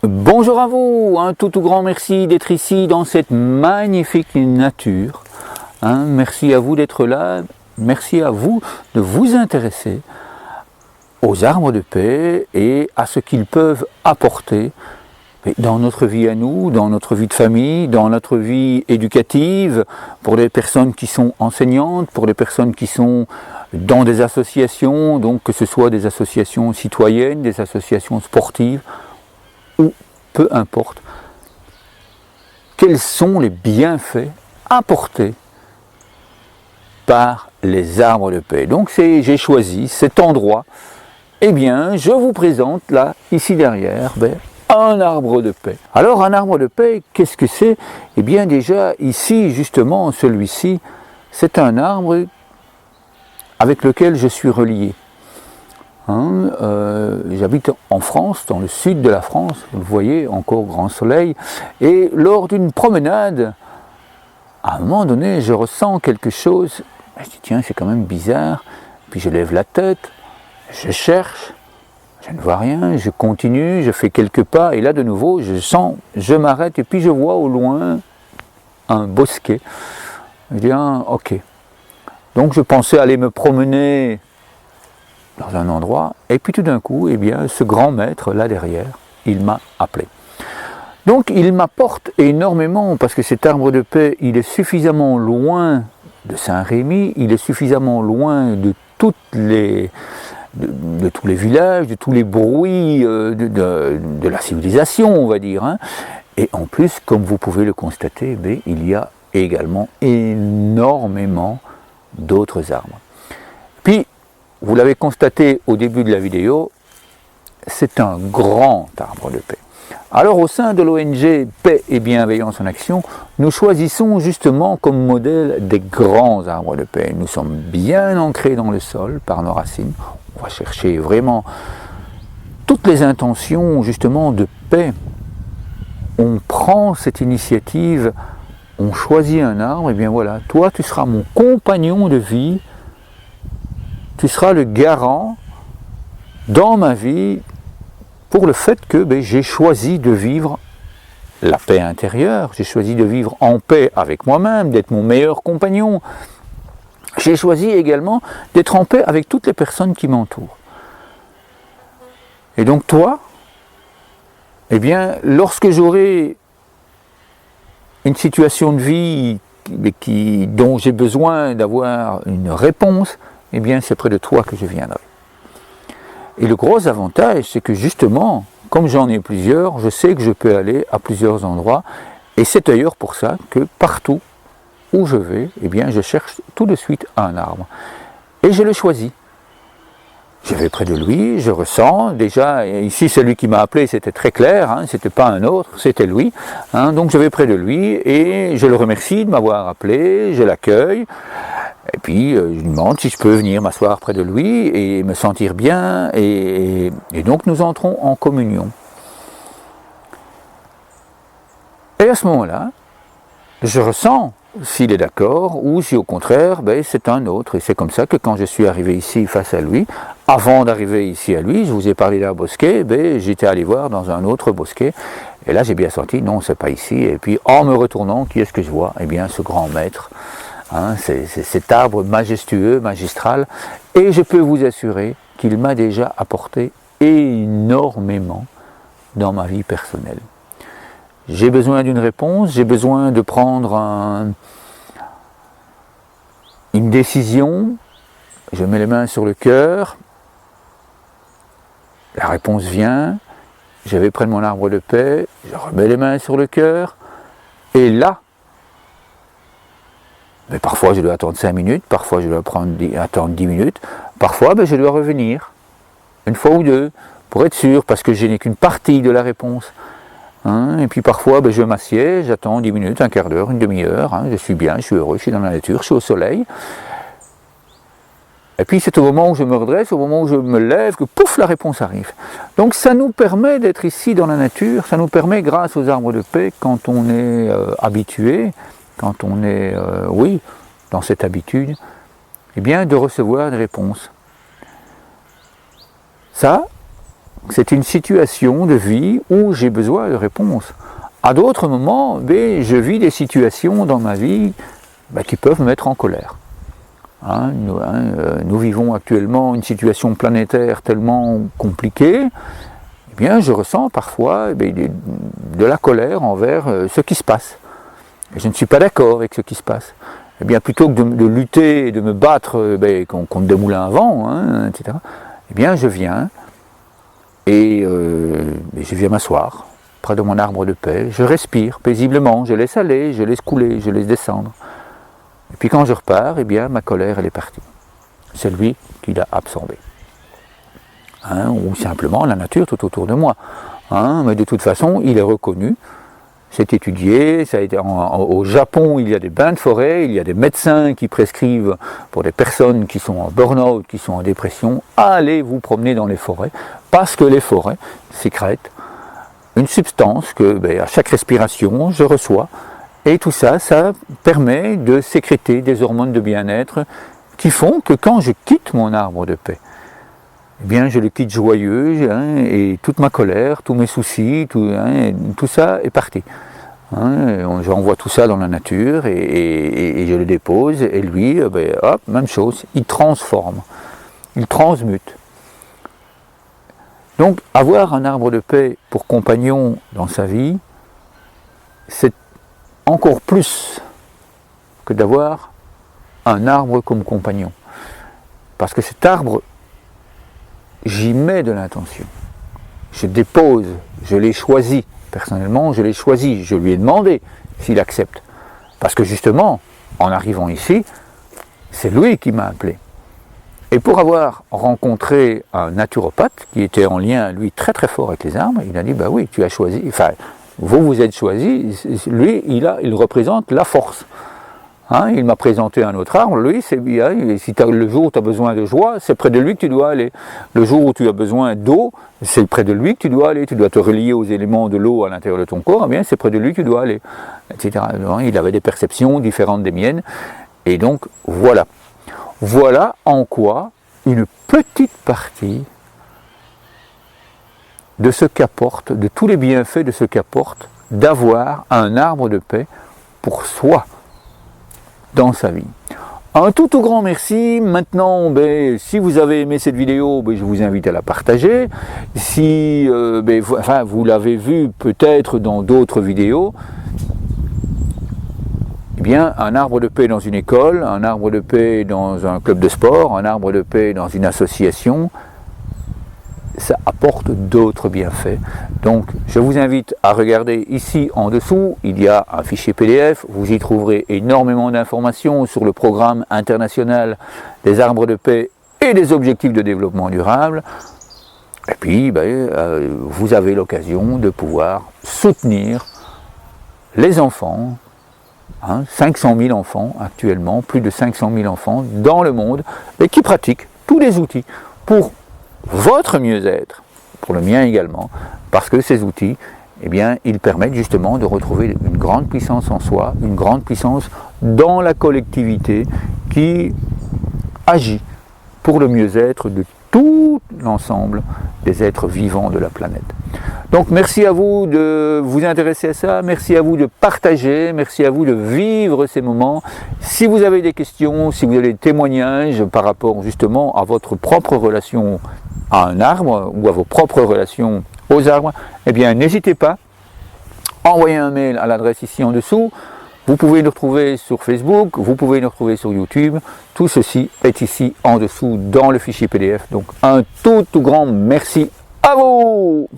Bonjour à vous, un tout grand merci d'être ici dans cette magnifique nature. Merci à vous d'être là, merci à vous de vous intéresser aux arbres de paix et à ce qu'ils peuvent apporter dans notre vie à nous, dans notre vie de famille, dans notre vie éducative, pour les personnes qui sont enseignantes, pour les personnes qui sont dans des associations, donc que ce soit des associations citoyennes, des associations sportives, ou peu importe, quels sont les bienfaits apportés par les arbres de paix. Donc j'ai choisi cet endroit, eh bien je vous présente là, ici derrière, un arbre de paix. Alors un arbre de paix, qu'est-ce que c'est? Eh bien déjà ici, justement, celui-ci, c'est un arbre avec lequel je suis relié. J'habite en France, dans le sud de la France, vous le voyez, encore grand soleil, et lors d'une promenade, à un moment donné, je ressens quelque chose, je dis tiens, c'est quand même bizarre, puis je lève la tête, je cherche, je ne vois rien, je continue, je fais quelques pas, et là de nouveau, je m'arrête, et puis je vois au loin un bosquet. Je dis ok. Donc je pensais aller me promener dans un endroit, et puis tout d'un coup, eh bien, ce grand maître, là derrière, il m'a appelé. Donc il m'apporte énormément, parce que cet arbre de paix, il est suffisamment loin de Saint-Rémy, il est suffisamment loin de tous les villages, de tous les bruits de la civilisation, on va dire. Et en plus, comme vous pouvez le constater, il y a également énormément d'autres arbres. Puis, vous l'avez constaté au début de la vidéo, c'est un grand arbre de paix. Alors au sein de l'ONG Paix et Bienveillance en Action, nous choisissons justement comme modèle des grands arbres de paix. Nous sommes bien ancrés dans le sol par nos racines. On va chercher vraiment toutes les intentions justement de paix. On prend cette initiative, on choisit un arbre, et bien voilà, toi tu seras mon compagnon de vie. Tu seras le garant dans ma vie pour le fait que j'ai choisi de vivre la paix intérieure, j'ai choisi de vivre en paix avec moi-même, d'être mon meilleur compagnon. J'ai choisi également d'être en paix avec toutes les personnes qui m'entourent. Et donc toi, eh bien, lorsque j'aurai une situation de vie dont j'ai besoin d'avoir une réponse, eh bien c'est près de toi que je viendrai. Et le gros avantage, c'est que justement, comme j'en ai plusieurs, je sais que je peux aller à plusieurs endroits, et c'est d'ailleurs pour ça que partout où je vais, eh bien je cherche tout de suite un arbre. Et je le choisis. Je vais près de lui, je ressens, déjà, ici celui qui m'a appelé, c'était très clair, c'était pas un autre, c'était lui. Donc je vais près de lui, et je le remercie de m'avoir appelé, je l'accueille, et puis je lui demande si je peux venir m'asseoir près de lui et me sentir bien, et donc nous entrons en communion. Et à ce moment-là, je ressens s'il est d'accord ou si au contraire c'est un autre. Et c'est comme ça que quand je suis arrivé ici face à lui, avant d'arriver ici à lui, je vous ai parlé d'un bosquet, j'étais allé voir dans un autre bosquet, et là j'ai bien senti, non c'est pas ici, et puis en me retournant, qui est-ce que je vois? Eh bien ce grand maître. C'est cet arbre majestueux, magistral, et je peux vous assurer qu'il m'a déjà apporté énormément dans ma vie personnelle. J'ai besoin d'une réponse, j'ai besoin de prendre une décision, je mets les mains sur le cœur, la réponse vient, je vais près de mon arbre de paix, je remets les mains sur le cœur, et là, mais parfois je dois attendre 5 minutes, parfois je dois attendre 10 minutes, parfois je dois revenir, une fois ou deux, pour être sûr, parce que je n'ai qu'une partie de la réponse. Et puis parfois je m'assieds, j'attends 10 minutes, un quart d'heure, une demi-heure, je suis bien, je suis heureux, je suis dans la nature, je suis au soleil. Et puis c'est au moment où je me redresse, au moment où je me lève, que pouf, la réponse arrive. Donc ça nous permet d'être ici dans la nature, ça nous permet, grâce aux arbres de paix, quand on est habitué, quand on est, dans cette habitude, eh bien de recevoir des réponses. Ça, c'est une situation de vie où j'ai besoin de réponses. À d'autres moments, je vis des situations dans ma vie qui peuvent me mettre en colère. Nous vivons actuellement une situation planétaire tellement compliquée, je ressens parfois de la colère envers ce qui se passe. Et je ne suis pas d'accord avec ce qui se passe. Plutôt que de lutter et de me battre contre des moulins à vent, etc., je viens et je viens m'asseoir près de mon arbre de paix, je respire paisiblement, je laisse aller, je laisse couler, je laisse descendre. Et puis quand je repars, ma colère elle est partie. C'est lui qui l'a absorbée. Ou simplement la nature tout autour de moi. Mais de toute façon, il est reconnu, c'est étudié, ça a été au Japon, il y a des bains de forêt, il y a des médecins qui prescrivent pour des personnes qui sont en burn-out, qui sont en dépression, allez vous promener dans les forêts, parce que les forêts sécrètent une substance que à chaque respiration je reçois, et tout ça, ça permet de sécréter des hormones de bien-être qui font que quand je quitte mon arbre de paix, je le quitte joyeux, et toute ma colère, tous mes soucis, tout ça est parti. J'envoie tout ça dans la nature et je le dépose, et lui, hop, même chose, il transforme, il transmute. Donc, avoir un arbre de paix pour compagnon dans sa vie, c'est encore plus que d'avoir un arbre comme compagnon. Parce que cet arbre, j'y mets de l'intention. Je dépose, je l'ai choisi. Personnellement, je l'ai choisi. Je lui ai demandé s'il accepte. Parce que justement, en arrivant ici, c'est lui qui m'a appelé. Et pour avoir rencontré un naturopathe qui était en lien, lui, très très fort avec les arbres, il a dit, oui, tu as choisi, enfin, vous êtes choisi, lui, il représente la force. Il m'a présenté un autre arbre, lui, c'est bien, si le jour où tu as besoin de joie, c'est près de lui que tu dois aller. Le jour où tu as besoin d'eau, c'est près de lui que tu dois aller. Tu dois te relier aux éléments de l'eau à l'intérieur de ton corps, c'est près de lui que tu dois aller, etc. Il avait des perceptions différentes des miennes, et donc voilà. Voilà en quoi une petite partie de ce qu'apporte, de tous les bienfaits de ce qu'apporte d'avoir un arbre de paix pour soi dans sa vie. Un tout grand merci. Maintenant, si vous avez aimé cette vidéo, je vous invite à la partager. Si vous l'avez vu peut-être dans d'autres vidéos, un arbre de paix dans une école, un arbre de paix dans un club de sport, un arbre de paix dans une association, ça apporte d'autres bienfaits. Donc je vous invite à regarder ici en dessous, il y a un fichier PDF, vous y trouverez énormément d'informations sur le programme international des arbres de paix et des objectifs de développement durable. Et puis vous avez l'occasion de pouvoir soutenir les enfants, 500 000 enfants actuellement, plus de 500 000 enfants dans le monde, et qui pratiquent tous les outils pour votre mieux-être, pour le mien également, parce que ces outils, ils permettent justement de retrouver une grande puissance en soi, une grande puissance dans la collectivité qui agit pour le mieux-être de tout l'ensemble des êtres vivants de la planète. Donc merci à vous de vous intéresser à ça, merci à vous de partager, merci à vous de vivre ces moments. Si vous avez des questions, si vous avez des témoignages par rapport justement à votre propre relation à un arbre ou à vos propres relations aux arbres, n'hésitez pas, envoyez un mail à l'adresse ici en dessous. Vous pouvez nous retrouver sur Facebook, vous pouvez nous retrouver sur YouTube. Tout ceci est ici en dessous dans le fichier PDF. Donc un tout grand merci à vous!